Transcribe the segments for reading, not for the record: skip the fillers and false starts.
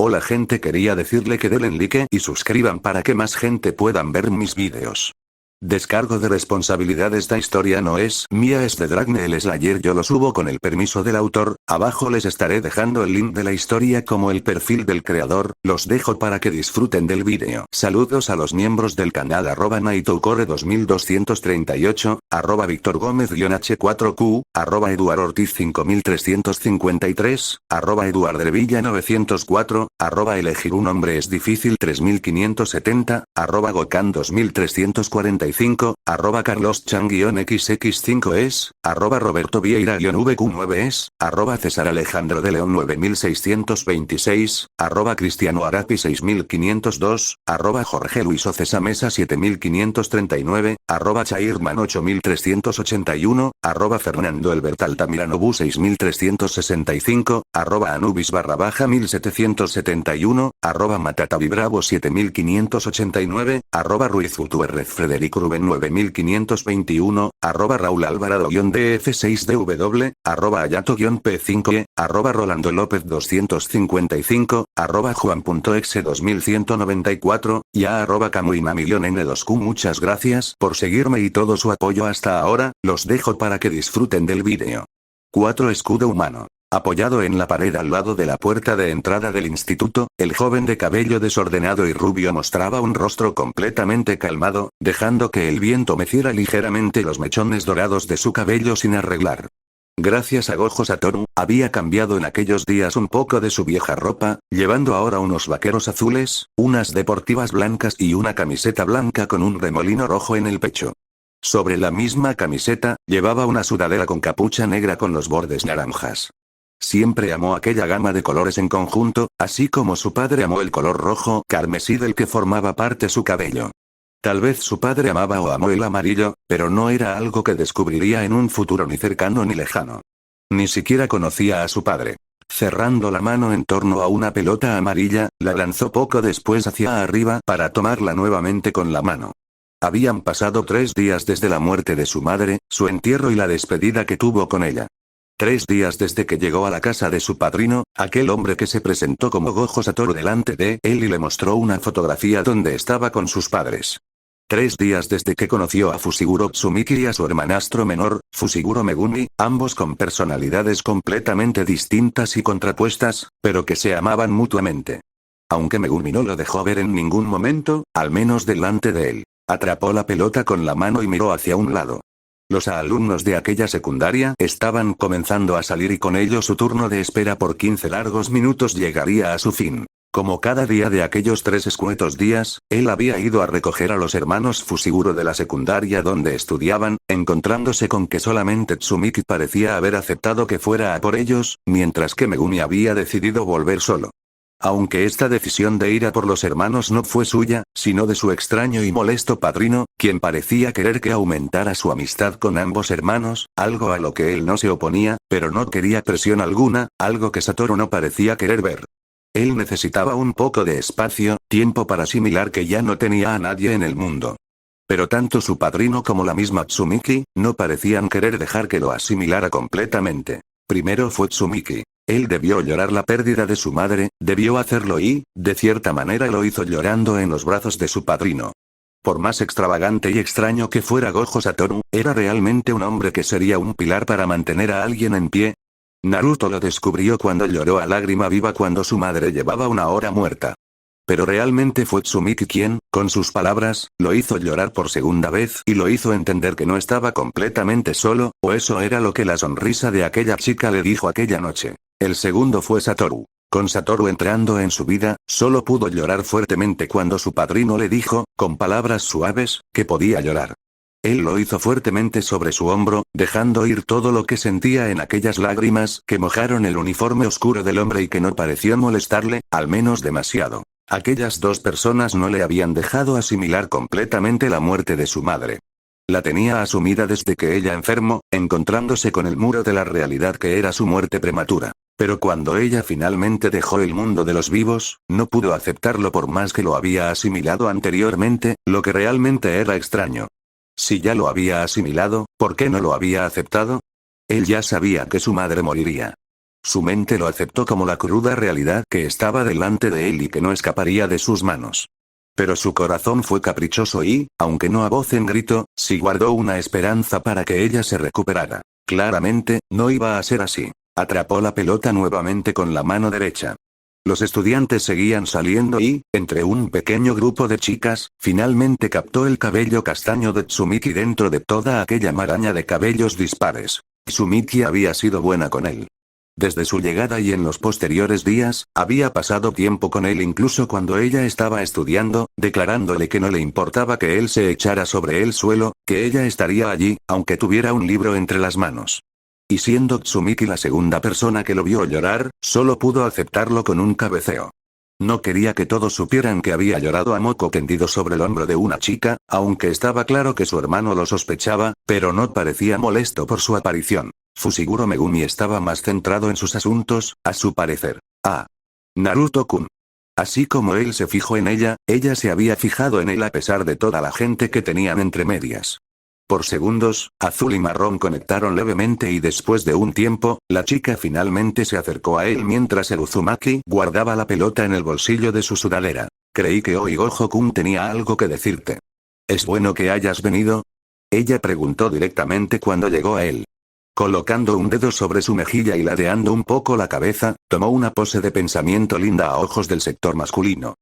Hola gente, quería decirle que denle like y suscriban para que más gente puedan ver mis vídeos. Descargo de responsabilidad. Esta historia no es mía, es de Dragne el Slayer. Yo lo subo con el permiso del autor. Abajo les estaré dejando el link de la historia como el perfil del creador. Los dejo para que disfruten del vídeo. Saludos a los miembros del canal @NaitoCorre2238, Víctor Gómez-H4Q, Eduard Ortiz 5353, Eduardervilla 904, Elegir un hombre es difícil 3570, Gokan 2345, Carlos Chan-XX es, Roberto Vieira-VQ9es, César Alejandro de León 9626, Cristiano Arapi 6502, Jorge Luis Ocesa Mesa 7539, Chairman 8381, Fernando Elbert Altamiranobu 6365, Anubis_1771, Matatavi Bravo 7589, Ruiz Gutiérrez Frederico Rubén 9521, Raúl Alvarado-DF6DW, Ayato-P5E, Rolando López 255, Juan.exe 2194, y a Camuima_N2Q. Muchas gracias por seguirme y todo su apoyo hasta ahora. Los dejo para que disfruten del vídeo. 4. Escudo humano. Apoyado en la pared al lado de la puerta de entrada del instituto, el joven de cabello desordenado y rubio mostraba un rostro completamente calmado, dejando que el viento meciera ligeramente los mechones dorados de su cabello sin arreglar. Gracias a Gojo Satoru, había cambiado en aquellos días un poco de su vieja ropa, llevando ahora unos vaqueros azules, unas deportivas blancas y una camiseta blanca con un remolino rojo en el pecho. Sobre la misma camiseta, llevaba una sudadera con capucha negra con los bordes naranjas. Siempre amó aquella gama de colores en conjunto, así como su padre amó el color rojo carmesí del que formaba parte su cabello. Tal vez su padre amaba o amó el amarillo, pero no era algo que descubriría en un futuro ni cercano ni lejano. Ni siquiera conocía a su padre. Cerrando la mano en torno a una pelota amarilla, la lanzó poco después hacia arriba para tomarla nuevamente con la mano. Habían pasado 3 días desde la muerte de su madre, su entierro y la despedida que tuvo con ella. 3 días desde que llegó a la casa de su padrino, aquel hombre que se presentó como Gojo Satoru delante de él y le mostró una fotografía donde estaba con sus padres. 3 días desde que conoció a Fushiguro Tsumiki y a su hermanastro menor, Fushiguro Megumi, ambos con personalidades completamente distintas y contrapuestas, pero que se amaban mutuamente. Aunque Megumi no lo dejó ver en ningún momento, al menos delante de él, atrapó la pelota con la mano y miró hacia un lado. Los alumnos de aquella secundaria estaban comenzando a salir y con ello su turno de espera por 15 largos minutos llegaría a su fin. Como cada día de aquellos 3 escuetos días, él había ido a recoger a los hermanos Fushiguro de la secundaria donde estudiaban, encontrándose con que solamente Tsumiki parecía haber aceptado que fuera a por ellos, mientras que Megumi había decidido volver solo. Aunque esta decisión de ir a por los hermanos no fue suya, sino de su extraño y molesto padrino, quien parecía querer que aumentara su amistad con ambos hermanos, algo a lo que él no se oponía, pero no quería presión alguna, algo que Satoru no parecía querer ver. Él necesitaba un poco de espacio, tiempo para asimilar que ya no tenía a nadie en el mundo. Pero tanto su padrino como la misma Tsumiki, no parecían querer dejar que lo asimilara completamente. Primero fue Tsumiki. Él debió llorar la pérdida de su madre, debió hacerlo y, de cierta manera lo hizo llorando en los brazos de su padrino. Por más extravagante y extraño que fuera Gojo Satoru, ¿era realmente un hombre que sería un pilar para mantener a alguien en pie? Naruto lo descubrió cuando lloró a lágrima viva cuando su madre llevaba 1 hora muerta. Pero realmente fue Tsumiki quien, con sus palabras, lo hizo llorar por segunda vez y lo hizo entender que no estaba completamente solo, o eso era lo que la sonrisa de aquella chica le dijo aquella noche. El segundo fue Satoru. Con Satoru entrando en su vida, solo pudo llorar fuertemente cuando su padrino le dijo, con palabras suaves, que podía llorar. Él lo hizo fuertemente sobre su hombro, dejando ir todo lo que sentía en aquellas lágrimas que mojaron el uniforme oscuro del hombre y que no pareció molestarle, al menos demasiado. Aquellas 2 personas no le habían dejado asimilar completamente la muerte de su madre. La tenía asumida desde que ella enfermó, encontrándose con el muro de la realidad que era su muerte prematura. Pero cuando ella finalmente dejó el mundo de los vivos, no pudo aceptarlo por más que lo había asimilado anteriormente, lo que realmente era extraño. Si ya lo había asimilado, ¿por qué no lo había aceptado? Él ya sabía que su madre moriría. Su mente lo aceptó como la cruda realidad que estaba delante de él y que no escaparía de sus manos. Pero su corazón fue caprichoso y, aunque no a voz en grito, sí guardó una esperanza para que ella se recuperara. Claramente, no iba a ser así. Atrapó la pelota nuevamente con la mano derecha. Los estudiantes seguían saliendo y, entre un pequeño grupo de chicas, finalmente captó el cabello castaño de Tsumiki dentro de toda aquella maraña de cabellos dispares. Tsumiki había sido buena con él. Desde su llegada y en los posteriores días, había pasado tiempo con él incluso cuando ella estaba estudiando, declarándole que no le importaba que él se echara sobre el suelo, que ella estaría allí, aunque tuviera un libro entre las manos. Y siendo Tsumiki la segunda persona que lo vio llorar, solo pudo aceptarlo con un cabeceo. No quería que todos supieran que había llorado a moco tendido sobre el hombro de una chica, aunque estaba claro que su hermano lo sospechaba, pero no parecía molesto por su aparición. Fushiguro Megumi estaba más centrado en sus asuntos, a su parecer. Naruto-kun. Así como él se fijó en ella, ella se había fijado en él a pesar de toda la gente que tenían entre medias. Por segundos, azul y marrón conectaron levemente y después de un tiempo, la chica finalmente se acercó a él mientras el Uzumaki guardaba la pelota en el bolsillo de su sudadera. Creí que hoy Gojo-kun tenía algo que decirte. ¿Es bueno que hayas venido? Ella preguntó directamente cuando llegó a él. Colocando un dedo sobre su mejilla y ladeando un poco la cabeza, tomó una pose de pensamiento linda a ojos del sector masculino.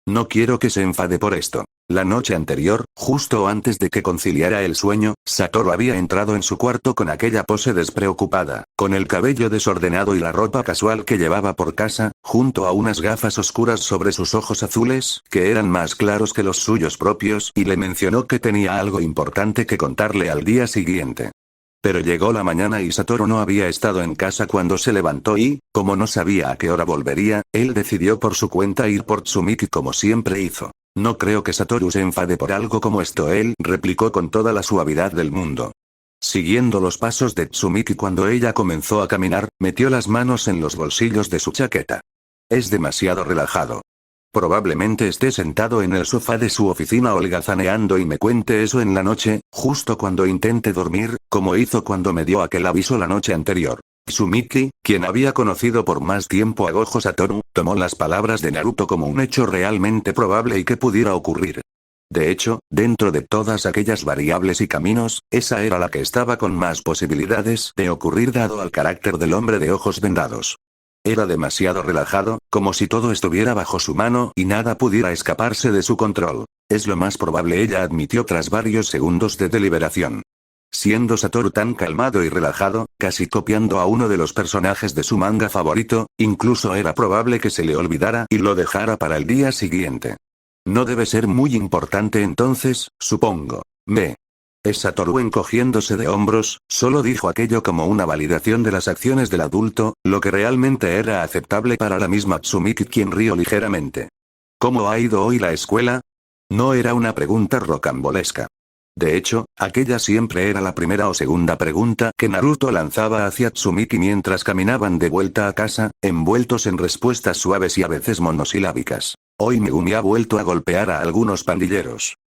No quiero que se enfade por esto. La noche anterior, justo antes de que conciliara el sueño, Satoru había entrado en su cuarto con aquella pose despreocupada, con el cabello desordenado y la ropa casual que llevaba por casa, junto a unas gafas oscuras sobre sus ojos azules, que eran más claros que los suyos propios, y le mencionó que tenía algo importante que contarle al día siguiente. Pero llegó la mañana y Satoru no había estado en casa cuando se levantó y, como no sabía a qué hora volvería, él decidió por su cuenta ir por Tsumiki como siempre hizo. No creo que Satoru se enfade por algo como esto, él replicó con toda la suavidad del mundo. Siguiendo los pasos de Tsumiki cuando ella comenzó a caminar, metió las manos en los bolsillos de su chaqueta. Es demasiado relajado. Probablemente esté sentado en el sofá de su oficina holgazaneando y me cuente eso en la noche, justo cuando intente dormir, como hizo cuando me dio aquel aviso la noche anterior. Tsumiki, quien había conocido por más tiempo a Gojo Satoru, tomó las palabras de Naruto como un hecho realmente probable y que pudiera ocurrir. De hecho, dentro de todas aquellas variables y caminos, esa era la que estaba con más posibilidades de ocurrir dado al carácter del hombre de ojos vendados. Era demasiado relajado, como si todo estuviera bajo su mano y nada pudiera escaparse de su control. Es lo más probable, ella admitió tras varios segundos de deliberación. Siendo Satoru tan calmado y relajado, casi copiando a uno de los personajes de su manga favorito, incluso era probable que se le olvidara y lo dejara para el día siguiente. No debe ser muy importante entonces, supongo. Es Satoru encogiéndose de hombros, solo dijo aquello como una validación de las acciones del adulto, lo que realmente era aceptable para la misma Tsumiki, quien rió ligeramente. ¿Cómo ha ido hoy la escuela? No era una pregunta rocambolesca. De hecho, aquella siempre era la primera o segunda pregunta que Naruto lanzaba hacia Tsumiki mientras caminaban de vuelta a casa, envueltos en respuestas suaves y a veces monosilábicas. Hoy Megumi ha vuelto a golpear a algunos pandilleros.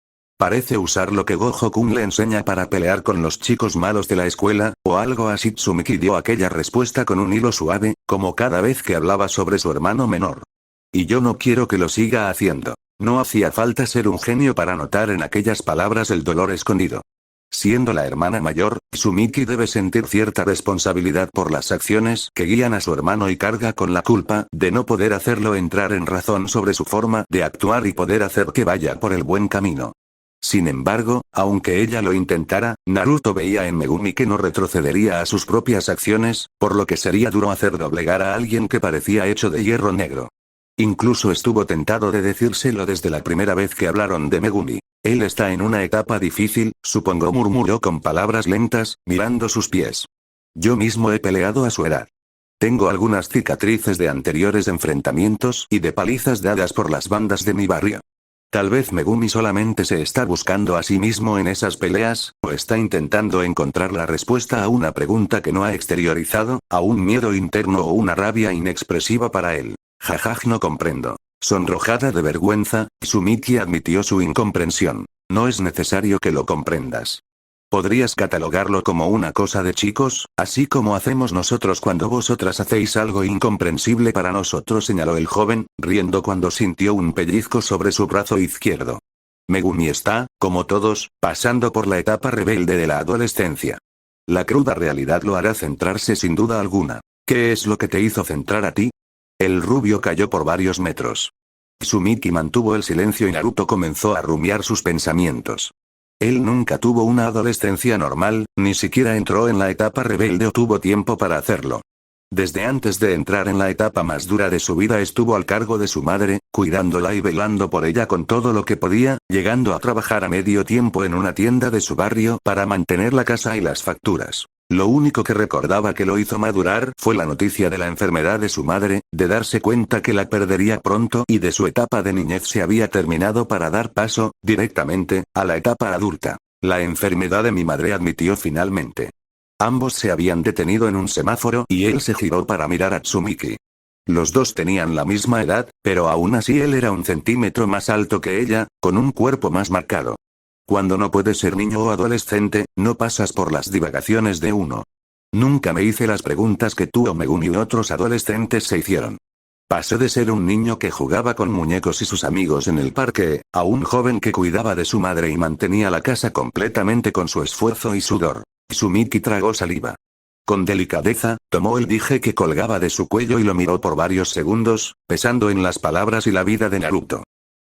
Parece usar lo que Gojo-kun le enseña para pelear con los chicos malos de la escuela, o algo así. Tsumiki dio aquella respuesta con un hilo suave, como cada vez que hablaba sobre su hermano menor. Y yo no quiero que lo siga haciendo. No hacía falta ser un genio para notar en aquellas palabras el dolor escondido. Siendo la hermana mayor, Tsumiki debe sentir cierta responsabilidad por las acciones que guían a su hermano y carga con la culpa de no poder hacerlo entrar en razón sobre su forma de actuar y poder hacer que vaya por el buen camino. Sin embargo, aunque ella lo intentara, Naruto veía en Megumi que no retrocedería a sus propias acciones, por lo que sería duro hacer doblegar a alguien que parecía hecho de hierro negro. Incluso estuvo tentado de decírselo desde la primera vez que hablaron de Megumi. Él está en una etapa difícil, supongo, murmuró con palabras lentas, mirando sus pies. Yo mismo he peleado a su edad. Tengo algunas cicatrices de anteriores enfrentamientos y de palizas dadas por las bandas de mi barrio. Tal vez Megumi solamente se está buscando a sí mismo en esas peleas, o está intentando encontrar la respuesta a una pregunta que no ha exteriorizado, a un miedo interno o una rabia inexpresiva para él. Jajaj, no comprendo. Sonrojada de vergüenza, Tsumiki admitió su incomprensión. No es necesario que lo comprendas. ¿Podrías catalogarlo como una cosa de chicos, así como hacemos nosotros cuando vosotras hacéis algo incomprensible para nosotros?, señaló el joven, riendo cuando sintió un pellizco sobre su brazo izquierdo. Megumi está, como todos, pasando por la etapa rebelde de la adolescencia. La cruda realidad lo hará centrarse sin duda alguna. ¿Qué es lo que te hizo centrar a ti? El rubio cayó por varios metros. Tsumiki mantuvo el silencio y Naruto comenzó a rumiar sus pensamientos. Él nunca tuvo una adolescencia normal, ni siquiera entró en la etapa rebelde o tuvo tiempo para hacerlo. Desde antes de entrar en la etapa más dura de su vida estuvo al cargo de su madre, cuidándola y velando por ella con todo lo que podía, llegando a trabajar a medio tiempo en una tienda de su barrio para mantener la casa y las facturas. Lo único que recordaba que lo hizo madurar fue la noticia de la enfermedad de su madre, de darse cuenta que la perdería pronto y de su etapa de niñez se había terminado para dar paso, directamente, a la etapa adulta. La enfermedad de mi madre, admitió finalmente. Ambos se habían detenido en un semáforo y él se giró para mirar a Tsumiki. Los dos tenían la misma edad, pero aún así él era 1 centímetro más alto que ella, con un cuerpo más marcado. Cuando no puedes ser niño o adolescente, no pasas por las divagaciones de uno. Nunca me hice las preguntas que tú o Megumi y otros adolescentes se hicieron. Pasé de ser un niño que jugaba con muñecos y sus amigos en el parque, a un joven que cuidaba de su madre y mantenía la casa completamente con su esfuerzo y sudor. Tsumiki tragó saliva. Con delicadeza, tomó el dije que colgaba de su cuello y lo miró por varios segundos, pensando en las palabras y la vida de Naruto.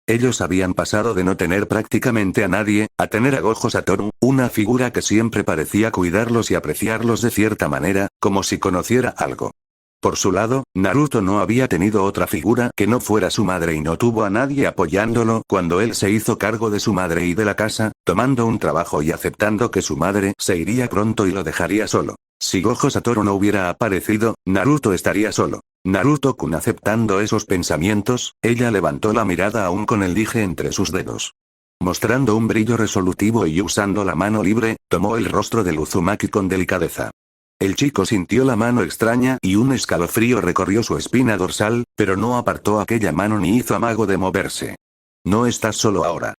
Ellos habían pasado de no tener prácticamente a nadie, a tener a Gojo Satoru, una figura que siempre parecía cuidarlos y apreciarlos de cierta manera, como si conociera algo. Por su lado, Naruto no había tenido otra figura que no fuera su madre y no tuvo a nadie apoyándolo cuando él se hizo cargo de su madre y de la casa, tomando un trabajo y aceptando que su madre se iría pronto y lo dejaría solo. Si Gojo Satoru no hubiera aparecido, Naruto estaría solo. Naruto-kun, aceptando esos pensamientos, ella levantó la mirada aún con el dije entre sus dedos. Mostrando un brillo resolutivo y usando la mano libre, tomó el rostro de Uzumaki con delicadeza. El chico sintió la mano extraña y un escalofrío recorrió su espina dorsal, pero no apartó aquella mano ni hizo amago de moverse. No estás solo ahora.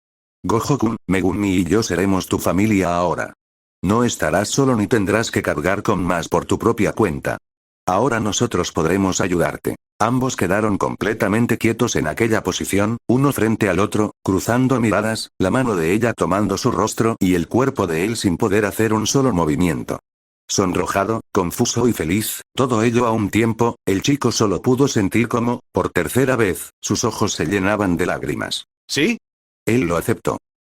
Gojo-kun, Megumi y yo seremos tu familia ahora. No estarás solo ni tendrás que cargar con más por tu propia cuenta. Ahora nosotros podremos ayudarte. Ambos quedaron completamente quietos en aquella posición, uno frente al otro, cruzando miradas, la mano de ella tomando su rostro y el cuerpo de él sin poder hacer un solo movimiento. Sonrojado, confuso y feliz, todo ello a un tiempo, el chico solo pudo sentir como, por tercera vez, sus ojos se llenaban de lágrimas. ¿Sí? Él lo aceptó.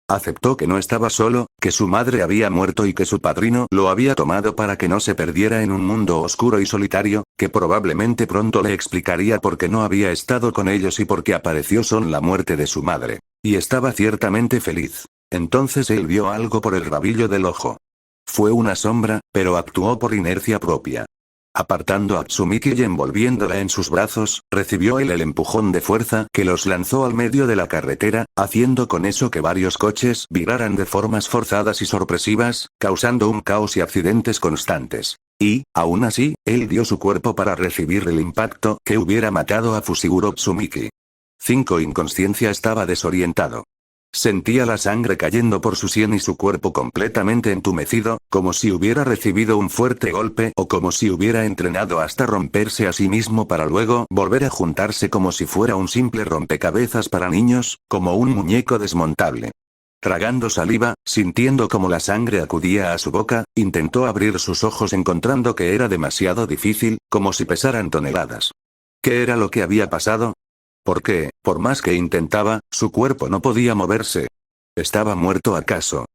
Aceptó que no estaba solo, que su madre había muerto y que su padrino lo había tomado para que no se perdiera en un mundo oscuro y solitario, que probablemente pronto le explicaría por qué no había estado con ellos y por qué apareció son la muerte de su madre. Y estaba ciertamente feliz. Entonces él vio algo por el rabillo del ojo. Fue una sombra, pero actuó por inercia propia. Apartando a Tsumiki y envolviéndola en sus brazos, recibió él el empujón de fuerza que los lanzó al medio de la carretera, haciendo con eso que varios coches viraran de formas forzadas y sorpresivas, causando un caos y accidentes constantes. Y, aún así, él dio su cuerpo para recibir el impacto que hubiera matado a Fushiguro Tsumiki. 5. Inconsciencia estaba desorientado. Sentía la sangre cayendo por su sien y su cuerpo completamente entumecido, como si hubiera recibido un fuerte golpe o como si hubiera entrenado hasta romperse a sí mismo para luego volver a juntarse como si fuera un simple rompecabezas para niños, como un muñeco desmontable. Tragando saliva, sintiendo como la sangre acudía a su boca, intentó abrir sus ojos encontrando que era demasiado difícil, como si pesaran toneladas. ¿Qué era lo que había pasado? Porque, por más que intentaba, su cuerpo no podía moverse. ¿Estaba muerto acaso?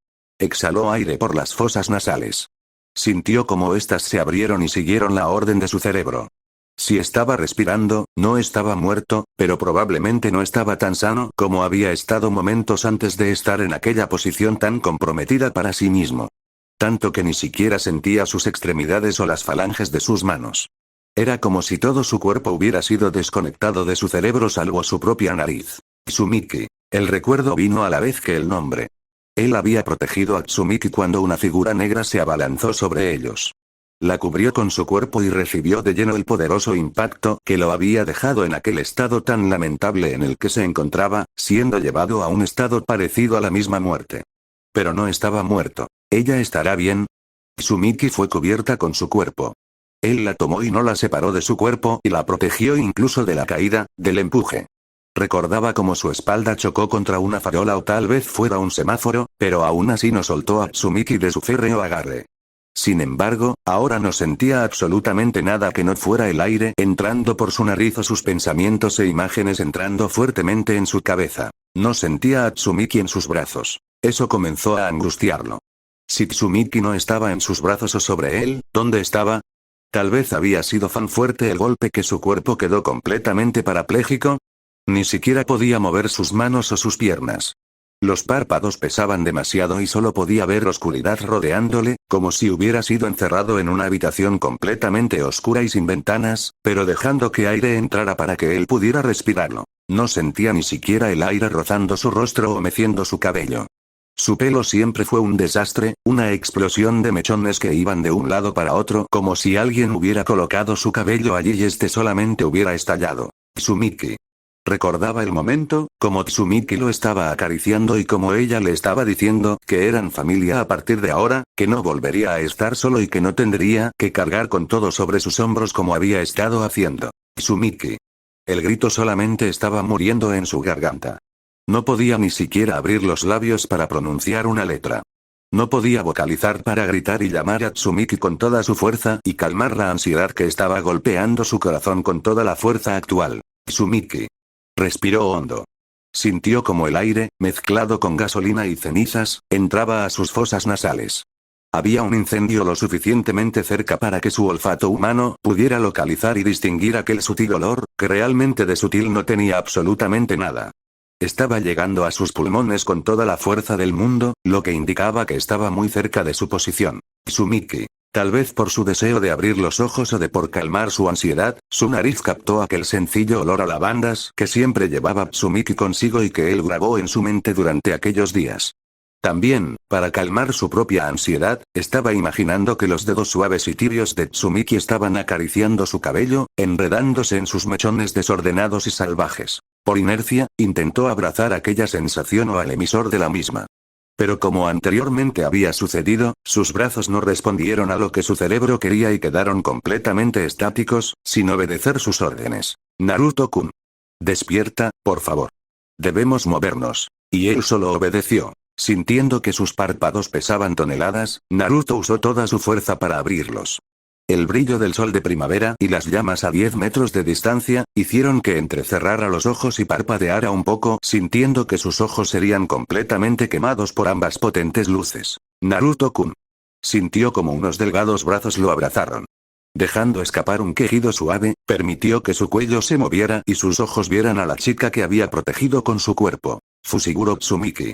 Exhaló aire por las fosas nasales. Sintió como éstas se abrieron y siguieron la orden de su cerebro. Si estaba respirando, no estaba muerto, pero probablemente no estaba tan sano como había estado momentos antes de estar en aquella posición tan comprometida para sí mismo. Tanto que ni siquiera sentía sus extremidades o las falanges de sus manos. Era como si todo su cuerpo hubiera sido desconectado de su cerebro salvo su propia nariz. Tsumiki. El recuerdo vino a la vez que el nombre. Él había protegido a Tsumiki cuando una figura negra se abalanzó sobre ellos. La cubrió con su cuerpo y recibió de lleno el poderoso impacto que lo había dejado en aquel estado tan lamentable en el que se encontraba, siendo llevado a un estado parecido a la misma muerte. Pero no estaba muerto. ¿Ella estará bien? Tsumiki fue cubierta con su cuerpo. Él la tomó y no la separó de su cuerpo y la protegió incluso de la caída, del empuje. Recordaba cómo su espalda chocó contra una farola o tal vez fuera un semáforo, pero aún así no soltó a Tsumiki de su férreo agarre. Sin embargo, ahora no sentía absolutamente nada que no fuera el aire entrando por su nariz o sus pensamientos e imágenes entrando fuertemente en su cabeza. No sentía a Tsumiki en sus brazos. Eso comenzó a angustiarlo. Si Tsumiki no estaba en sus brazos o sobre él, ¿dónde estaba? Tal vez había sido tan fuerte el golpe que su cuerpo quedó completamente parapléjico. Ni siquiera podía mover sus manos o sus piernas. Los párpados pesaban demasiado y solo podía ver oscuridad rodeándole, como si hubiera sido encerrado en una habitación completamente oscura y sin ventanas, pero dejando que aire entrara para que él pudiera respirarlo. No sentía ni siquiera el aire rozando su rostro o meciendo su cabello. Su pelo siempre fue un desastre, una explosión de mechones que iban de un lado para otro como si alguien hubiera colocado su cabello allí y este solamente hubiera estallado. Tsumiki. Recordaba el momento, como Tsumiki lo estaba acariciando y como ella le estaba diciendo que eran familia a partir de ahora, que no volvería a estar solo y que no tendría que cargar con todo sobre sus hombros como había estado haciendo. Tsumiki. El grito solamente estaba muriendo en su garganta. No podía ni siquiera abrir los labios para pronunciar una letra. No podía vocalizar para gritar y llamar a Tsumiki con toda su fuerza y calmar la ansiedad que estaba golpeando su corazón con toda la fuerza actual. Tsumiki. Respiró hondo. Sintió como el aire, mezclado con gasolina y cenizas, entraba a sus fosas nasales. Había un incendio lo suficientemente cerca para que su olfato humano pudiera localizar y distinguir aquel sutil olor, que realmente de sutil no tenía absolutamente nada. Estaba llegando a sus pulmones con toda la fuerza del mundo, lo que indicaba que estaba muy cerca de su posición. Tsumiki. Tal vez por su deseo de abrir los ojos o de por calmar su ansiedad, su nariz captó aquel sencillo olor a lavandas que siempre llevaba Tsumiki consigo y que él grabó en su mente durante aquellos días. También, para calmar su propia ansiedad, estaba imaginando que los dedos suaves y tibios de Tsumiki estaban acariciando su cabello, enredándose en sus mechones desordenados y salvajes. Por inercia, intentó abrazar aquella sensación o al emisor de la misma. Pero como anteriormente había sucedido, sus brazos no respondieron a lo que su cerebro quería y quedaron completamente estáticos, sin obedecer sus órdenes. Naruto-kun. Despierta, por favor. Debemos movernos. Y él solo obedeció. Sintiendo que sus párpados pesaban toneladas, Naruto usó toda su fuerza para abrirlos. El brillo del sol de primavera y las llamas a 10 metros de distancia, hicieron que entrecerrara los ojos y parpadeara un poco, sintiendo que sus ojos serían completamente quemados por ambas potentes luces. Naruto-kun. Sintió como unos delgados brazos lo abrazaron. Dejando escapar un quejido suave, permitió que su cuello se moviera y sus ojos vieran a la chica que había protegido con su cuerpo. Fushiguro Tsumiki.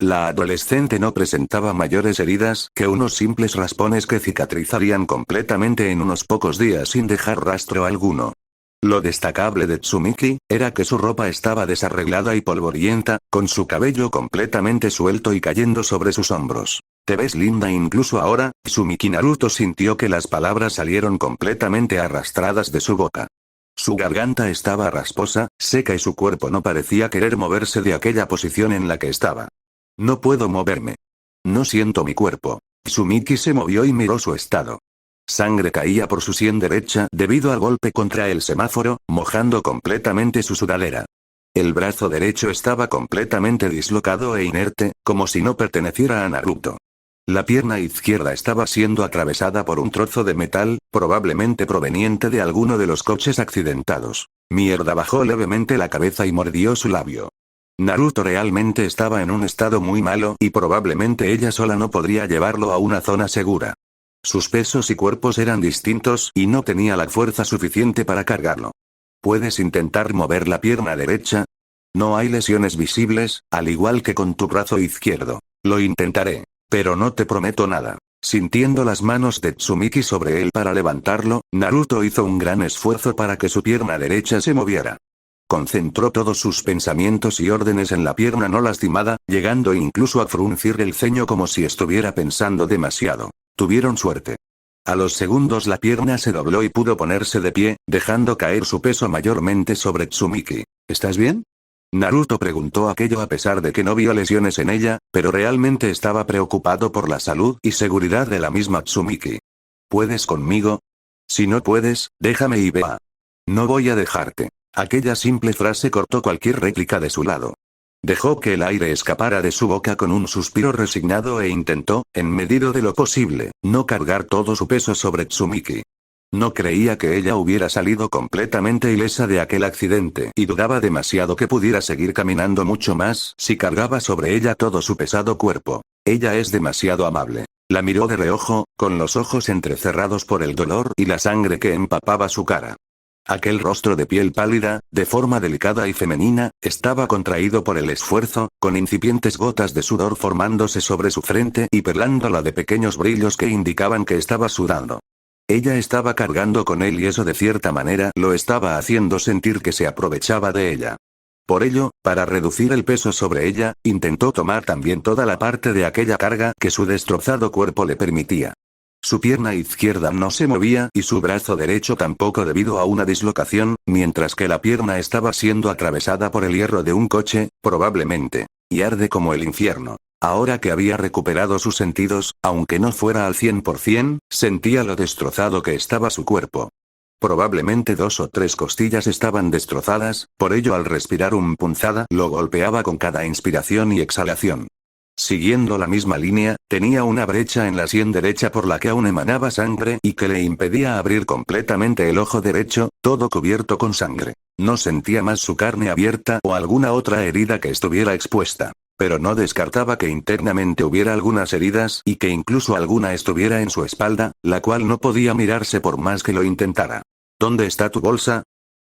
La adolescente no presentaba mayores heridas que unos simples raspones que cicatrizarían completamente en unos pocos días sin dejar rastro alguno. Lo destacable de Tsumiki era que su ropa estaba desarreglada y polvorienta, con su cabello completamente suelto y cayendo sobre sus hombros. Te ves linda incluso ahora. Tsumiki. Naruto sintió que las palabras salieron completamente arrastradas de su boca. Su garganta estaba rasposa, seca y su cuerpo no parecía querer moverse de aquella posición en la que estaba. No puedo moverme. No siento mi cuerpo. Tsumiki se movió y miró su estado. Sangre caía por su sien derecha debido al golpe contra el semáforo, mojando completamente su sudadera. El brazo derecho estaba completamente dislocado e inerte, como si no perteneciera a Naruto. La pierna izquierda estaba siendo atravesada por un trozo de metal, probablemente proveniente de alguno de los coches accidentados. Mierda, bajó levemente la cabeza y mordió su labio. Naruto realmente estaba en un estado muy malo y probablemente ella sola no podría llevarlo a una zona segura. Sus pesos y cuerpos eran distintos y no tenía la fuerza suficiente para cargarlo. ¿Puedes intentar mover la pierna derecha? No hay lesiones visibles, al igual que con tu brazo izquierdo. Lo intentaré, pero no te prometo nada. Sintiendo las manos de Tsumiki sobre él para levantarlo, Naruto hizo un gran esfuerzo para que su pierna derecha se moviera. Concentró todos sus pensamientos y órdenes en la pierna no lastimada, llegando incluso a fruncir el ceño como si estuviera pensando demasiado. Tuvieron suerte. A los segundos la pierna se dobló y pudo ponerse de pie, dejando caer su peso mayormente sobre Tsumiki. ¿Estás bien? Naruto preguntó aquello a pesar de que no vio lesiones en ella, pero realmente estaba preocupado por la salud y seguridad de la misma Tsumiki. ¿Puedes conmigo? Si no puedes, déjame y vea. No voy a dejarte. Aquella simple frase cortó cualquier réplica de su lado. Dejó que el aire escapara de su boca con un suspiro resignado e intentó, en medida de lo posible, no cargar todo su peso sobre Tsumiki. No creía que ella hubiera salido completamente ilesa de aquel accidente y dudaba demasiado que pudiera seguir caminando mucho más si cargaba sobre ella todo su pesado cuerpo. Ella es demasiado amable. La miró de reojo, con los ojos entrecerrados por el dolor y la sangre que empapaba su cara. Aquel rostro de piel pálida, de forma delicada y femenina, estaba contraído por el esfuerzo, con incipientes gotas de sudor formándose sobre su frente y perlándola de pequeños brillos que indicaban que estaba sudando. Ella estaba cargando con él y eso de cierta manera lo estaba haciendo sentir que se aprovechaba de ella. Por ello, para reducir el peso sobre ella, intentó tomar también toda la parte de aquella carga que su destrozado cuerpo le permitía. Su pierna izquierda no se movía y su brazo derecho tampoco debido a una dislocación, mientras que la pierna estaba siendo atravesada por el hierro de un coche, probablemente. Y arde como el infierno. Ahora que había recuperado sus sentidos, aunque no fuera al 100%, sentía lo destrozado que estaba su cuerpo. Probablemente 2 o 3 costillas estaban destrozadas, por ello al respirar un punzada lo golpeaba con cada inspiración y exhalación. Siguiendo la misma línea, tenía una brecha en la sien derecha por la que aún emanaba sangre y que le impedía abrir completamente el ojo derecho, todo cubierto con sangre. No sentía más su carne abierta o alguna otra herida que estuviera expuesta. Pero no descartaba que internamente hubiera algunas heridas y que incluso alguna estuviera en su espalda, la cual no podía mirarse por más que lo intentara. ¿Dónde está tu bolsa?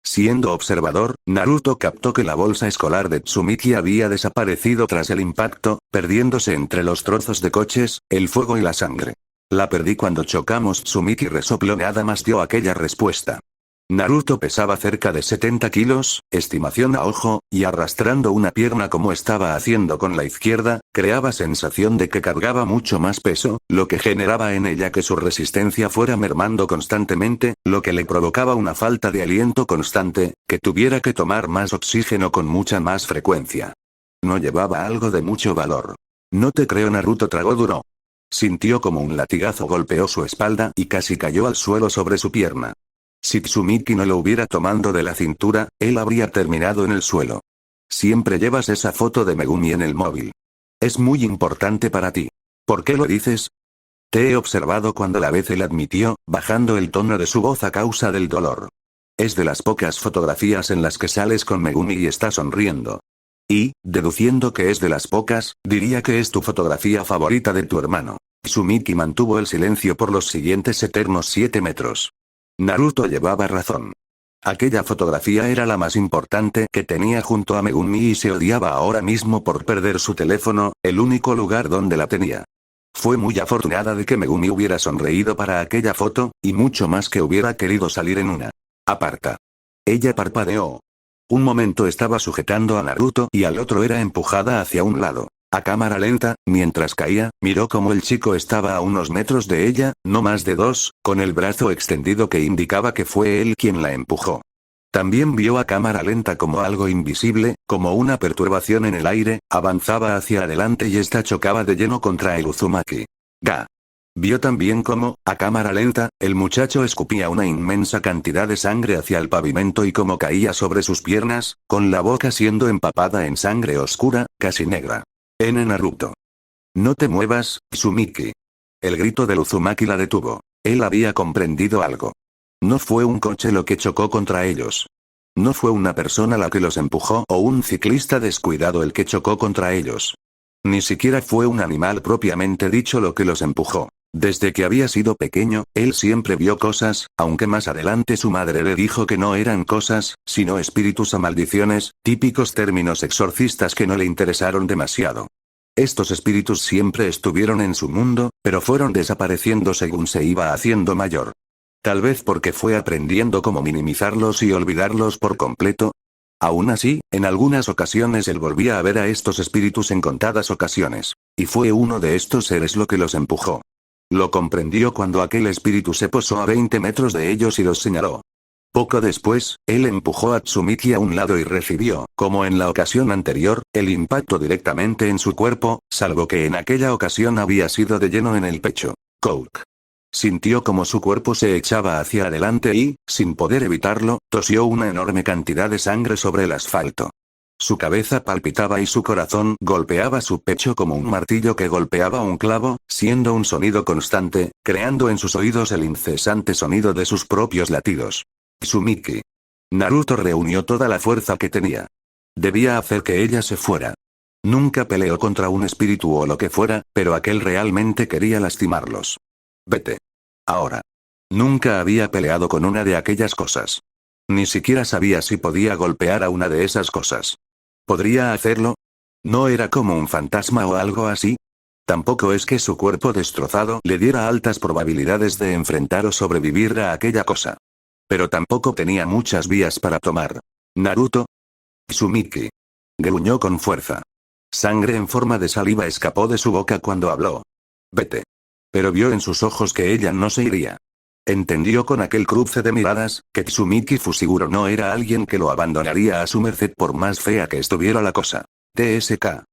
Siendo observador, Naruto captó que la bolsa escolar de Tsumiki había desaparecido tras el impacto, perdiéndose entre los trozos de coches, el fuego y la sangre. La perdí cuando chocamos. Tsumiki resopló. Nada más dio aquella respuesta. Naruto pesaba cerca de 70 kilos, estimación a ojo, y arrastrando una pierna como estaba haciendo con la izquierda, creaba sensación de que cargaba mucho más peso, lo que generaba en ella que su resistencia fuera mermando constantemente, lo que le provocaba una falta de aliento constante, que tuviera que tomar más oxígeno con mucha más frecuencia. No llevaba algo de mucho valor. No te creo. Naruto tragó duro. Sintió como un latigazo golpeó su espalda y casi cayó al suelo sobre su pierna. Si Tsumiki no lo hubiera tomado de la cintura, él habría terminado en el suelo. Siempre llevas esa foto de Megumi en el móvil. Es muy importante para ti. ¿Por qué lo dices? Te he observado cuando la vez él admitió, bajando el tono de su voz a causa del dolor. Es de las pocas fotografías en las que sales con Megumi y está sonriendo. Y, deduciendo que es de las pocas, diría que es tu fotografía favorita de tu hermano. Tsumiki mantuvo el silencio por los siguientes eternos 7 metros. Naruto llevaba razón. Aquella fotografía era la más importante que tenía junto a Megumi y se odiaba ahora mismo por perder su teléfono, el único lugar donde la tenía. Fue muy afortunada de que Megumi hubiera sonreído para aquella foto, y mucho más que hubiera querido salir en una. Aparta. Ella parpadeó. Un momento estaba sujetando a Naruto y al otro era empujada hacia un lado. A cámara lenta, mientras caía, miró cómo el chico estaba a unos metros de ella, no más de 2, con el brazo extendido que indicaba que fue él quien la empujó. También vio a cámara lenta como algo invisible, como una perturbación en el aire, avanzaba hacia adelante y esta chocaba de lleno contra el Uzumaki. Ga. Vio también cómo, a cámara lenta, el muchacho escupía una inmensa cantidad de sangre hacia el pavimento y cómo caía sobre sus piernas, con la boca siendo empapada en sangre oscura, casi negra. Naruto. No te muevas, Tsumiki. El grito del Uzumaki la detuvo. Él había comprendido algo. No fue un coche lo que chocó contra ellos. No fue una persona la que los empujó o un ciclista descuidado el que chocó contra ellos. Ni siquiera fue un animal propiamente dicho lo que los empujó. Desde que había sido pequeño, él siempre vio cosas, aunque más adelante su madre le dijo que no eran cosas, sino espíritus o maldiciones, típicos términos exorcistas que no le interesaron demasiado. Estos espíritus siempre estuvieron en su mundo, pero fueron desapareciendo según se iba haciendo mayor. Tal vez porque fue aprendiendo cómo minimizarlos y olvidarlos por completo. Aún así, en algunas ocasiones él volvía a ver a estos espíritus en contadas ocasiones. Y fue uno de estos seres lo que los empujó. Lo comprendió cuando aquel espíritu se posó a 20 metros de ellos y los señaló. Poco después, él empujó a Tsumiki a un lado y recibió, como en la ocasión anterior, el impacto directamente en su cuerpo, salvo que en aquella ocasión había sido de lleno en el pecho. Coke. Sintió como su cuerpo se echaba hacia adelante y, sin poder evitarlo, tosió una enorme cantidad de sangre sobre el asfalto. Su cabeza palpitaba y su corazón golpeaba su pecho como un martillo que golpeaba un clavo, siendo un sonido constante, creando en sus oídos el incesante sonido de sus propios latidos. Tsumiki. Naruto reunió toda la fuerza que tenía. Debía hacer que ella se fuera. Nunca peleó contra un espíritu o lo que fuera, pero aquel realmente quería lastimarlos. Vete. Ahora. Nunca había peleado con una de aquellas cosas. Ni siquiera sabía si podía golpear a una de esas cosas. ¿Podría hacerlo? ¿No era como un fantasma o algo así? Tampoco es que su cuerpo destrozado le diera altas probabilidades de enfrentar o sobrevivir a aquella cosa. Pero tampoco tenía muchas vías para tomar. ¿Naruto? Tsumiki. Gruñó con fuerza. Sangre en forma de saliva escapó de su boca cuando habló. Vete. Pero vio en sus ojos que ella no se iría. Entendió con aquel cruce de miradas, que Tsumiki Fushiguro no era alguien que lo abandonaría a su merced por más fea que estuviera la cosa. TSK.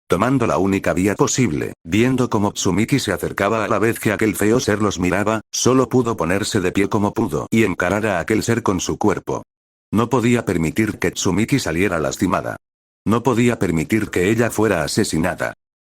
Tomando la única vía posible, viendo cómo Tsumiki se acercaba a la vez que aquel feo ser los miraba, solo pudo ponerse de pie como pudo y encarar a aquel ser con su cuerpo. No podía permitir que Tsumiki saliera lastimada. No podía permitir que ella fuera asesinada.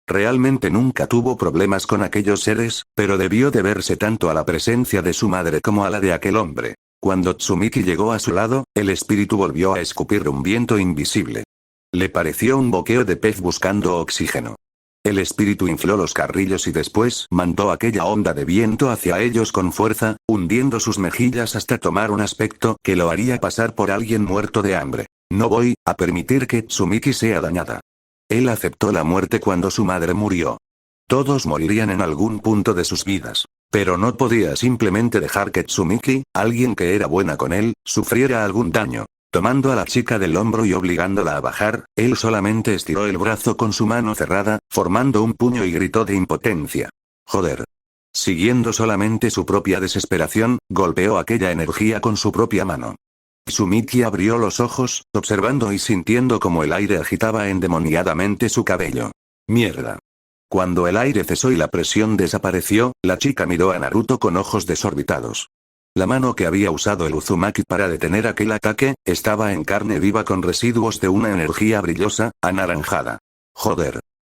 Realmente nunca tuvo problemas con aquellos seres, pero debió deberse tanto a la presencia de su madre como a la de aquel hombre. Cuando Tsumiki llegó a su lado, el espíritu volvió a escupir un viento invisible. Le pareció un boqueo de pez buscando oxígeno. El espíritu infló los carrillos y después mandó aquella onda de viento hacia ellos con fuerza, hundiendo sus mejillas hasta tomar un aspecto que lo haría pasar por alguien muerto de hambre. No voy a permitir que Tsumiki sea dañada. Él aceptó la muerte cuando su madre murió. Todos morirían en algún punto de sus vidas. Pero no podía simplemente dejar que Tsumiki, alguien que era buena con él, sufriera algún daño. Tomando a la chica del hombro y obligándola a bajar, él solamente estiró el brazo con su mano cerrada, formando un puño y gritó de impotencia. Joder. Siguiendo solamente su propia desesperación, golpeó aquella energía con su propia mano. Tsumiki abrió los ojos, observando y sintiendo como el aire agitaba endemoniadamente su cabello. Mierda. Cuando el aire cesó y la presión desapareció, la chica miró a Naruto con ojos desorbitados. La mano que había usado el Uzumaki para detener aquel ataque, estaba en carne viva con residuos de una energía brillosa, anaranjada. Joder.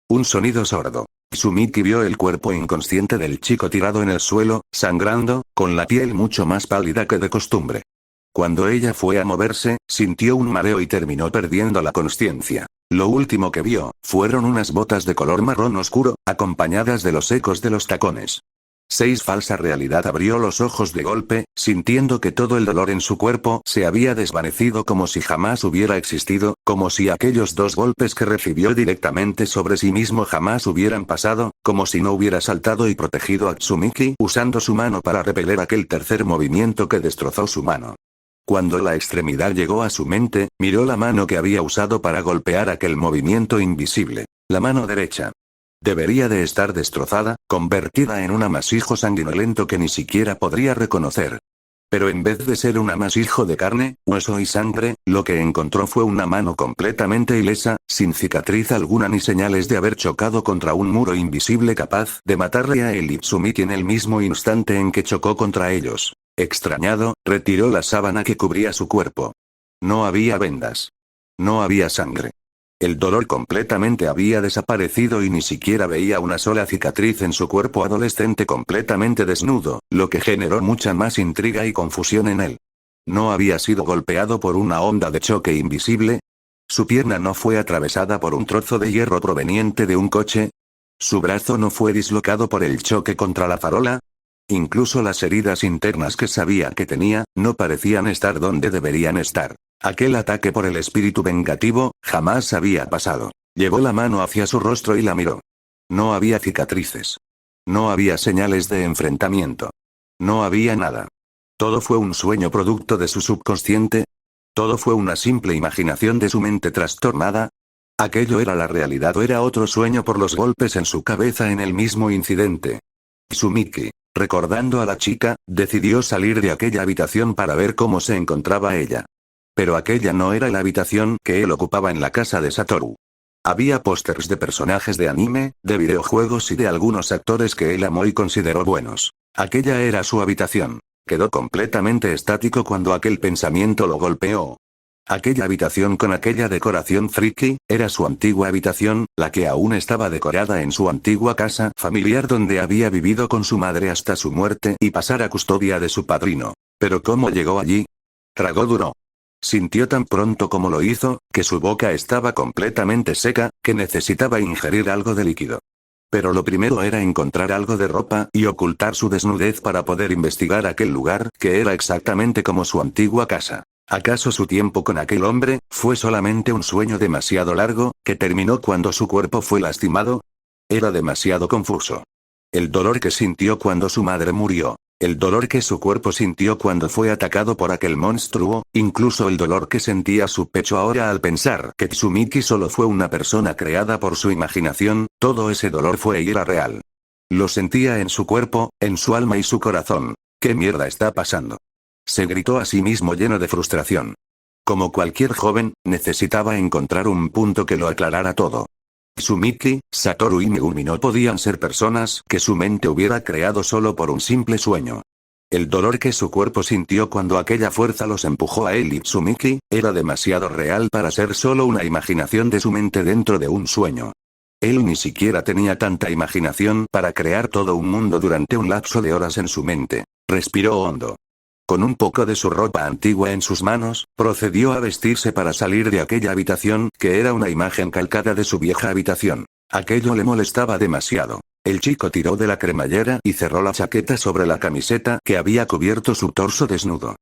Un sonido sordo. Tsumiki vio el cuerpo inconsciente del chico tirado en el suelo, sangrando, con la piel mucho más pálida que de costumbre. Cuando ella fue a moverse, sintió un mareo y terminó perdiendo la consciencia. Lo último que vio, fueron unas botas de color marrón oscuro, acompañadas de los ecos de los tacones. Falsa realidad abrió los ojos de golpe, sintiendo que todo el dolor en su cuerpo se había desvanecido como si jamás hubiera existido, como si aquellos 2 golpes que recibió directamente sobre sí mismo jamás hubieran pasado, como si no hubiera saltado y protegido a Tsumiki usando su mano para repeler aquel tercer movimiento que destrozó su mano. Cuando la extremidad llegó a su mente, miró la mano que había usado para golpear aquel movimiento invisible. La mano derecha. Debería de estar destrozada, convertida en un amasijo sanguinolento que ni siquiera podría reconocer. Pero en vez de ser un amasijo de carne, hueso y sangre, lo que encontró fue una mano completamente ilesa, sin cicatriz alguna ni señales de haber chocado contra un muro invisible capaz de matarle a él y Tsumiki en el mismo instante en que chocó contra ellos. Extrañado, retiró la sábana que cubría su cuerpo. No había vendas. No había sangre. El dolor completamente había desaparecido y ni siquiera veía una sola cicatriz en su cuerpo adolescente completamente desnudo, lo que generó mucha más intriga y confusión en él. ¿No había sido golpeado por una onda de choque invisible? ¿Su pierna no fue atravesada por un trozo de hierro proveniente de un coche? ¿Su brazo no fue dislocado por el choque contra la farola? Incluso las heridas internas que sabía que tenía, no parecían estar donde deberían estar. Aquel ataque por el espíritu vengativo, jamás había pasado. Llevó la mano hacia su rostro y la miró. No había cicatrices. No había señales de enfrentamiento. No había nada. Todo fue un sueño producto de su subconsciente. Todo fue una simple imaginación de su mente trastornada. ¿Aquello era la realidad o era otro sueño por los golpes en su cabeza en el mismo incidente? Tsumiki. Recordando a la chica, decidió salir de aquella habitación para ver cómo se encontraba ella. Pero aquella no era la habitación que él ocupaba en la casa de Satoru. Había pósters de personajes de anime, de videojuegos y de algunos actores que él amó y consideró buenos. Aquella era su habitación. Quedó completamente estático cuando aquel pensamiento lo golpeó. Aquella habitación con aquella decoración friki, era su antigua habitación, la que aún estaba decorada en su antigua casa familiar donde había vivido con su madre hasta su muerte y pasar a custodia de su padrino. Pero ¿cómo llegó allí? Tragó duro. Sintió tan pronto como lo hizo, que su boca estaba completamente seca, que necesitaba ingerir algo de líquido. Pero lo primero era encontrar algo de ropa y ocultar su desnudez para poder investigar aquel lugar, que era exactamente como su antigua casa. ¿Acaso su tiempo con aquel hombre fue solamente un sueño demasiado largo, que terminó cuando su cuerpo fue lastimado? Era demasiado confuso. El dolor que sintió cuando su madre murió. El dolor que su cuerpo sintió cuando fue atacado por aquel monstruo, incluso el dolor que sentía su pecho ahora al pensar que Tsumiki solo fue una persona creada por su imaginación, todo ese dolor fue y era real. Lo sentía en su cuerpo, en su alma y su corazón. ¿Qué mierda está pasando? Se gritó a sí mismo lleno de frustración. Como cualquier joven, necesitaba encontrar un punto que lo aclarara todo. Tsumiki, Satoru y Megumi no podían ser personas que su mente hubiera creado solo por un simple sueño. El dolor que su cuerpo sintió cuando aquella fuerza los empujó a él y Tsumiki, era demasiado real para ser solo una imaginación de su mente dentro de un sueño. Él ni siquiera tenía tanta imaginación para crear todo un mundo durante un lapso de horas en su mente. Respiró hondo. Con un poco de su ropa antigua en sus manos, procedió a vestirse para salir de aquella habitación, que era una imagen calcada de su vieja habitación. Aquello le molestaba demasiado. El chico tiró de la cremallera y cerró la chaqueta sobre la camiseta que había cubierto su torso desnudo.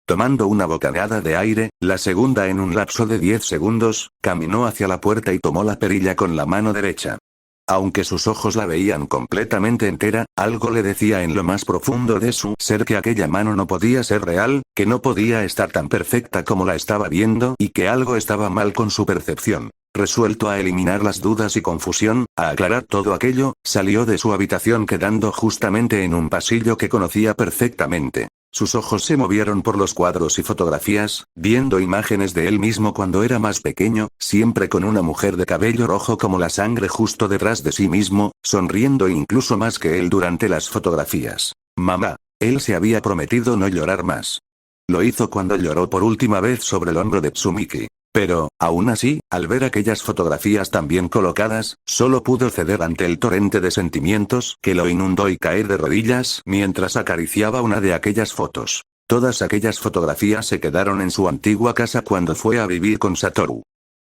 Tomando una bocanada de aire, la segunda en un lapso de 10 segundos, caminó hacia la puerta y tomó la perilla con la mano derecha. Aunque sus ojos la veían completamente entera, algo le decía en lo más profundo de su ser que aquella mano no podía ser real, que no podía estar tan perfecta como la estaba viendo y que algo estaba mal con su percepción. Resuelto a eliminar las dudas y confusión, a aclarar todo aquello, salió de su habitación quedando justamente en un pasillo que conocía perfectamente. Sus ojos se movieron por los cuadros y fotografías, viendo imágenes de él mismo cuando era más pequeño, siempre con una mujer de cabello rojo como la sangre justo detrás de sí mismo, sonriendo incluso más que él durante las fotografías. Mamá. Él se había prometido no llorar más. Lo hizo cuando lloró por última vez sobre el hombro de Tsumiki. Pero, aún así, al ver aquellas fotografías tan bien colocadas, solo pudo ceder ante el torrente de sentimientos que lo inundó y caer de rodillas mientras acariciaba una de aquellas fotos. Todas aquellas fotografías se quedaron en su antigua casa cuando fue a vivir con Satoru.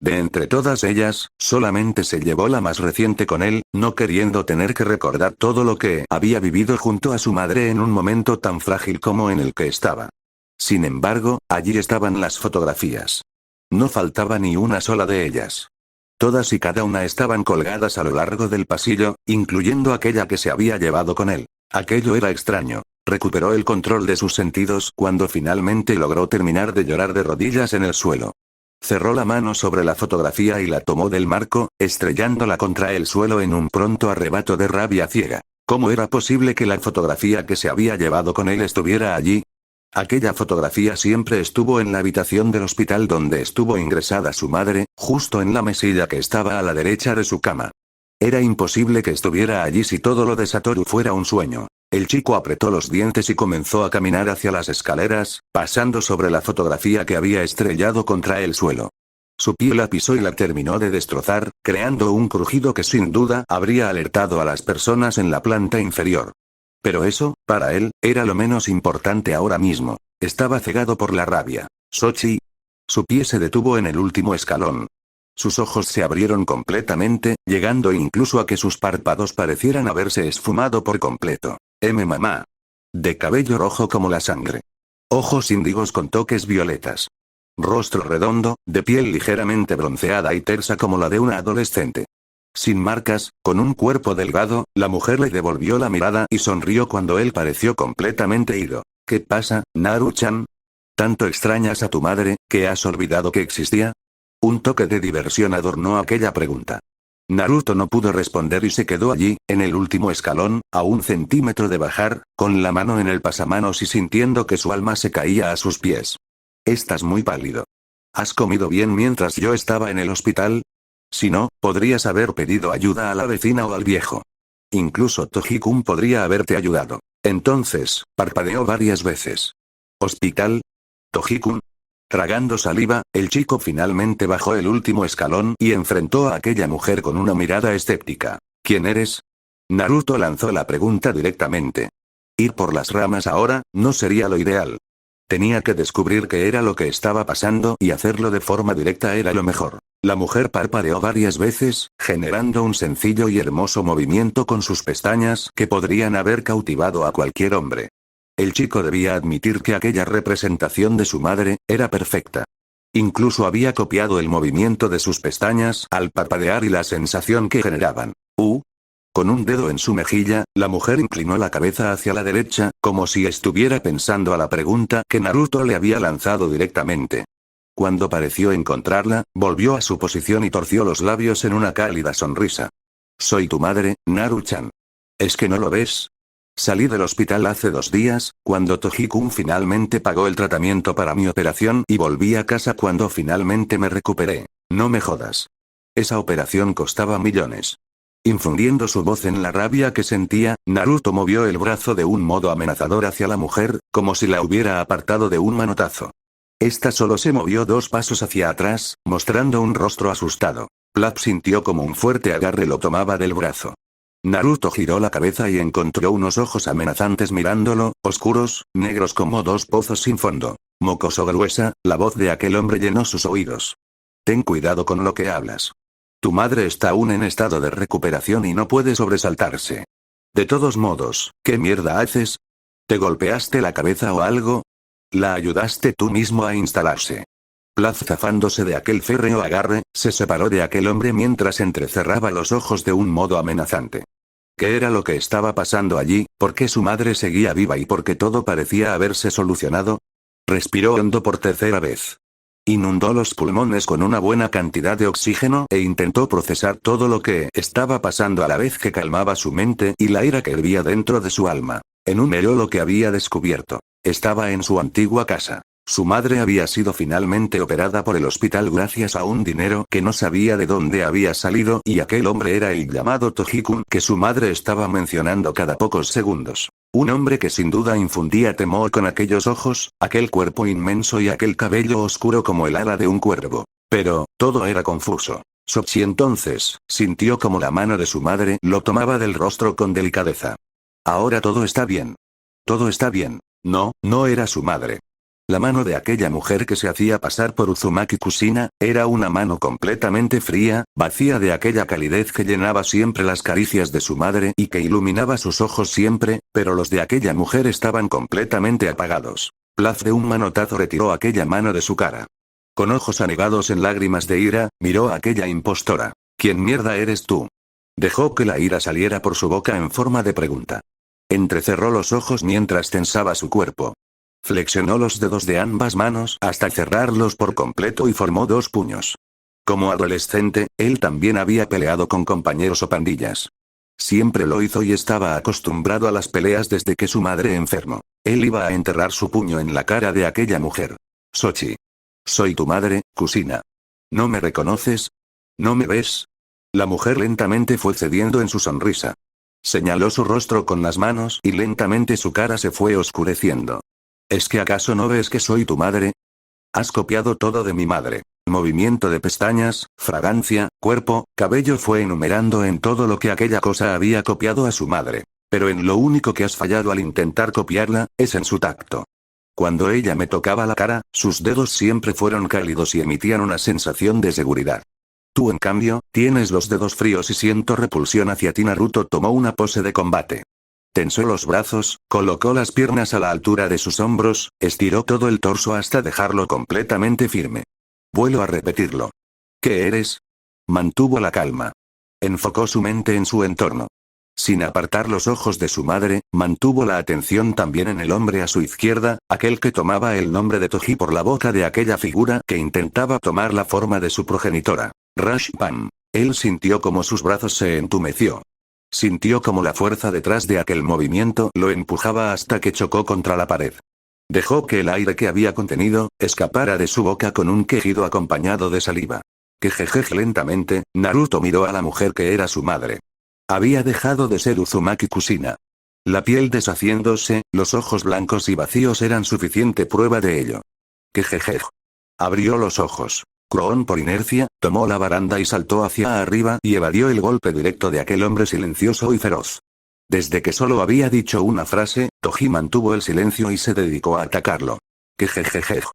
De entre todas ellas, solamente se llevó la más reciente con él, no queriendo tener que recordar todo lo que había vivido junto a su madre en un momento tan frágil como en el que estaba. Sin embargo, allí estaban las fotografías. No faltaba ni una sola de ellas. Todas y cada una estaban colgadas a lo largo del pasillo, incluyendo aquella que se había llevado con él. Aquello era extraño. Recuperó el control de sus sentidos cuando finalmente logró terminar de llorar de rodillas en el suelo. Cerró la mano sobre la fotografía y la tomó del marco, estrellándola contra el suelo en un pronto arrebato de rabia ciega. ¿Cómo era posible que la fotografía que se había llevado con él estuviera allí? Aquella fotografía siempre estuvo en la habitación del hospital donde estuvo ingresada su madre, justo en la mesilla que estaba a la derecha de su cama. Era imposible que estuviera allí si todo lo de Satoru fuera un sueño. El chico apretó los dientes y comenzó a caminar hacia las escaleras, pasando sobre la fotografía que había estrellado contra el suelo. Su pie la pisó y la terminó de destrozar, creando un crujido que sin duda habría alertado a las personas en la planta inferior. Pero eso, para él, era lo menos importante ahora mismo. Estaba cegado por la rabia. Sochi. Su pie se detuvo en el último escalón. Sus ojos se abrieron completamente, llegando incluso a que sus párpados parecieran haberse esfumado por completo. Mamá. De cabello rojo como la sangre. Ojos índigos con toques violetas. Rostro redondo, de piel ligeramente bronceada y tersa como la de una adolescente. Sin marcas, con un cuerpo delgado, la mujer le devolvió la mirada y sonrió cuando él pareció completamente ido. ¿Qué pasa, Naru-chan? ¿Tanto extrañas a tu madre, que has olvidado que existía? Un toque de diversión adornó aquella pregunta. Naruto no pudo responder y se quedó allí, en el último escalón, a 1 centímetro de bajar, con la mano en el pasamanos y sintiendo que su alma se caía a sus pies. Estás muy pálido. ¿Has comido bien mientras yo estaba en el hospital? Si no, podrías haber pedido ayuda a la vecina o al viejo. Incluso Toji-kun podría haberte ayudado. Entonces, parpadeó varias veces. ¿Hospital? ¿Toji-kun? Tragando saliva, el chico finalmente bajó el último escalón y enfrentó a aquella mujer con una mirada escéptica. ¿Quién eres? Naruto lanzó la pregunta directamente. Ir por las ramas ahora, no sería lo ideal. Tenía que descubrir qué era lo que estaba pasando y hacerlo de forma directa era lo mejor. La mujer parpadeó varias veces, generando un sencillo y hermoso movimiento con sus pestañas que podrían haber cautivado a cualquier hombre. El chico debía admitir que aquella representación de su madre era perfecta. Incluso había copiado el movimiento de sus pestañas al parpadear y la sensación que generaban. Con un dedo en su mejilla, la mujer inclinó la cabeza hacia la derecha, como si estuviera pensando a la pregunta que Naruto le había lanzado directamente. Cuando pareció encontrarla, volvió a su posición y torció los labios en una cálida sonrisa. Soy tu madre, Naru-chan. ¿Es que no lo ves? Salí del hospital hace 2 días, cuando Toji-kun finalmente pagó el tratamiento para mi operación y volví a casa cuando finalmente me recuperé. No me jodas. Esa operación costaba millones. Infundiendo su voz en la rabia que sentía, Naruto movió el brazo de un modo amenazador hacia la mujer, como si la hubiera apartado de un manotazo. Esta solo se movió 2 pasos hacia atrás, mostrando un rostro asustado. Plap sintió como un fuerte agarre lo tomaba del brazo. Naruto giró la cabeza y encontró unos ojos amenazantes mirándolo, oscuros, negros como 2 pozos sin fondo. Mocoso gruesa, la voz de aquel hombre llenó sus oídos. Ten cuidado con lo que hablas. Tu madre está aún en estado de recuperación y no puede sobresaltarse. De todos modos, ¿qué mierda haces? ¿Te golpeaste la cabeza o algo? ¿La ayudaste tú mismo a instalarse? Plaz, zafándose de aquel férreo agarre, se separó de aquel hombre mientras entrecerraba los ojos de un modo amenazante. ¿Qué era lo que estaba pasando allí? ¿Por qué su madre seguía viva y por qué todo parecía haberse solucionado? Respiró hondo por 3ª vez. Inundó los pulmones con una buena cantidad de oxígeno e intentó procesar todo lo que estaba pasando a la vez que calmaba su mente y la ira que hervía dentro de su alma. Enumeró lo que había descubierto. Estaba en su antigua casa. Su madre había sido finalmente operada por el hospital gracias a un dinero que no sabía de dónde había salido y aquel hombre era el llamado Toji-kun que su madre estaba mencionando cada pocos segundos. Un hombre que sin duda infundía temor con aquellos ojos, aquel cuerpo inmenso y aquel cabello oscuro como el ala de un cuervo. Pero, todo era confuso. Sochi entonces, sintió como la mano de su madre lo tomaba del rostro con delicadeza. Ahora todo está bien. Todo está bien. No, no era su madre. La mano de aquella mujer que se hacía pasar por Uzumaki Kushina, era una mano completamente fría, vacía de aquella calidez que llenaba siempre las caricias de su madre y que iluminaba sus ojos siempre, pero los de aquella mujer estaban completamente apagados. Plaz de un manotazo retiró aquella mano de su cara. Con ojos anegados en lágrimas de ira, miró a aquella impostora. ¿Quién mierda eres tú? Dejó que la ira saliera por su boca en forma de pregunta. Entrecerró los ojos mientras tensaba su cuerpo. Flexionó los dedos de ambas manos hasta cerrarlos por completo y formó 2 puños. Como adolescente, él también había peleado con compañeros o pandillas. Siempre lo hizo y estaba acostumbrado a las peleas desde que su madre enfermó. Él iba a enterrar su puño en la cara de aquella mujer. Sochi. Soy tu madre, Kushina. ¿No me reconoces? ¿No me ves? La mujer lentamente fue cediendo en su sonrisa. Señaló su rostro con las manos y lentamente su cara se fue oscureciendo. ¿Es que acaso no ves que soy tu madre? Has copiado todo de mi madre. Movimiento de pestañas, fragancia, cuerpo, cabello fue enumerando en todo lo que aquella cosa había copiado a su madre. Pero en lo único que has fallado al intentar copiarla, es en su tacto. Cuando ella me tocaba la cara, sus dedos siempre fueron cálidos y emitían una sensación de seguridad. Tú en cambio, tienes los dedos fríos y siento repulsión hacia ti. Naruto tomó una pose de combate. Tensó los brazos, colocó las piernas a la altura de sus hombros, estiró todo el torso hasta dejarlo completamente firme. Vuelvo a repetirlo. ¿Qué eres? Mantuvo la calma. Enfocó su mente en su entorno. Sin apartar los ojos de su madre, mantuvo la atención también en el hombre a su izquierda, aquel que tomaba el nombre de Toji por la boca de aquella figura que intentaba tomar la forma de su progenitora. Rush Pam. Él sintió como sus brazos se entumeció. Sintió como la fuerza detrás de aquel movimiento lo empujaba hasta que chocó contra la pared. Dejó que el aire que había contenido, escapara de su boca con un quejido acompañado de saliva. Quejejeje lentamente, Naruto miró a la mujer que era su madre. Había dejado de ser Uzumaki Kushina. La piel deshaciéndose, los ojos blancos y vacíos eran suficiente prueba de ello. Quejejej. Abrió los ojos. Kroon por inercia, tomó la baranda y saltó hacia arriba y evadió el golpe directo de aquel hombre silencioso y feroz. Desde que solo había dicho una frase, Toji mantuvo el silencio y se dedicó a atacarlo. Quejejej.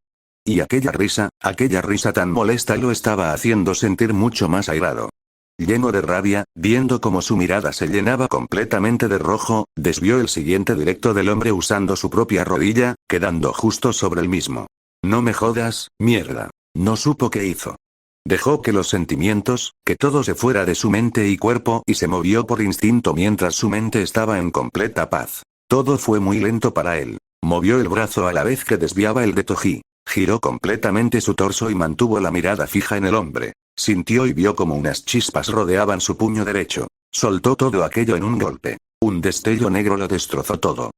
Y aquella risa tan molesta lo estaba haciendo sentir mucho más airado. Lleno de rabia, viendo cómo su mirada se llenaba completamente de rojo, desvió el siguiente directo del hombre usando su propia rodilla, quedando justo sobre el mismo. No me jodas, mierda. No supo qué hizo. Dejó que los sentimientos, que todo se fuera de su mente y cuerpo y se movió por instinto mientras su mente estaba en completa paz. Todo fue muy lento para él. Movió el brazo a la vez que desviaba el de Toji. Giró completamente su torso y mantuvo la mirada fija en el hombre. Sintió y vio como unas chispas rodeaban su puño derecho. Soltó todo aquello en un golpe. Un destello negro lo destrozó todo.